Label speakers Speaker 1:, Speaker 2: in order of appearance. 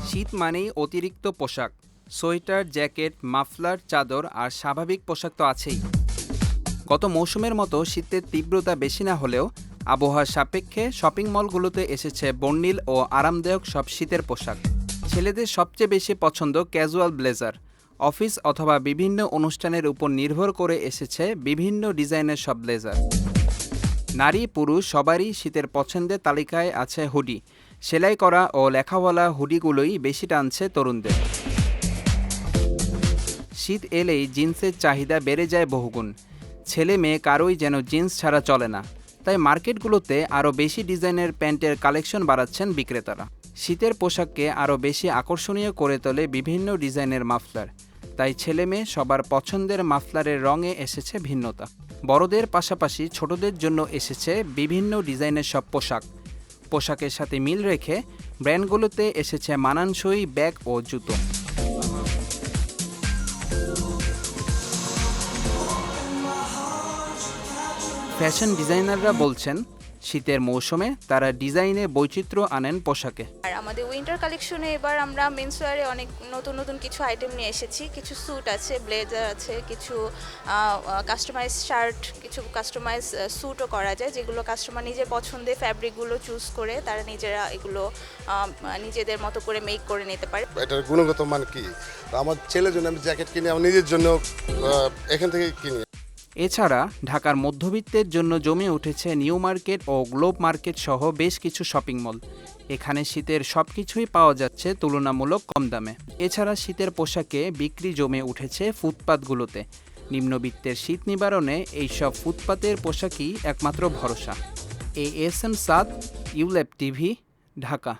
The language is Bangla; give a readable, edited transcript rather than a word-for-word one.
Speaker 1: শীত মানেই অতিরিক্ত পোশাক, সোয়েটার, জ্যাকেট, মাফলার, চাদর আর স্বাভাবিক পোশাক তো আছেই। গত মৌসুমের মতো শীতের তীব্রতা বেশি না হলেও আবহাওয়ার সাপেক্ষে শপিং মলগুলোতে এসেছে বর্ণিল ও আরামদায়ক সব শীতের পোশাক। ছেলেদের সবচেয়ে বেশি পছন্দ ক্যাজুয়াল ব্লেজার। অফিস অথবা বিভিন্ন অনুষ্ঠানের উপর নির্ভর করে এসেছে বিভিন্ন ডিজাইনের সব ব্লেজার। নারী পুরুষ সবারই শীতের পছন্দের তালিকায় আছে হুডি। সেলাই করা ও লেখাওয়ালা হুডিগুলোই বেশি টানছে তরুণদের। শীত এলেই জিন্সের চাহিদা বেড়ে যায় বহুগুণ। ছেলে মেয়ে কারোই যেন জিন্স ছাড়া চলে না, তাই মার্কেটগুলোতে আরও বেশি ডিজাইনের প্যান্টের কালেকশন বাড়াচ্ছেন বিক্রেতারা। শীতের পোশাককে আরও বেশি আকর্ষণীয় করে তোলে বিভিন্ন ডিজাইনের মাফলার, তাই ছেলে মেয়ে সবার পছন্দের মাফলারের রঙে এসেছে ভিন্নতা। বড়দের পাশাপাশি ছোটদের জন্য এসেছে বিভিন্ন ডিজাইনের সব পোশাক। পোশাকের সাথে মিল রেখে ব্র্যান্ডগুলোতে এসেছে মানানসই ব্যাগ ও জুতো। ফ্যাশন ডিজাইনাররা বলছেন, শীতের মৌসুমে তারা ডিজাইনে বৈচিত্র্য আনেন পোশাকে।
Speaker 2: আর আমাদের উইন্টার কালেকশনে এবার আমরা মেন্সওয়্যারে অনেক নতুন নতুন কিছু আইটেম নিয়ে এসেছি। কিছু স্যুট আছে, ব্লেজার আছে, কিছু কাস্টমাইজ শার্ট, কিছু কাস্টমাইজ স্যুটও করা যায়, যেগুলো কাস্টমার নিজের পছন্দের ফ্যাব্রিকগুলো চুজ করে তারা নিজেরা এগুলো নিজেদের মতো করে মেক করে নিতে পারে।
Speaker 3: এটার গুণগত মান কি? আমার ছেলের জন্য আমি জ্যাকেট কিনি, আমার নিজের জন্য এখান থেকে কিনি।
Speaker 1: এছাড়া ঢাকার মধ্যবিত্তের জন্য জমে উঠেছে নিউ মার্কেট ও গ্লোব মার্কেট সহ বেশ কিছু শপিং মল। এখানে শীতের সব কিছুই পাওয়া যাচ্ছে তুলনামূলক কম দামে। এছাড়া শীতের পোশাকে বিক্রি জমে উঠেছে ফুটপাতগুলোতে। নিম্নবিত্তের শীত নিবারণে এইসব ফুটপাতের পোশাকই একমাত্র ভরসা। এএসএম সাদ, ইউল্যাব টিভি, ঢাকা।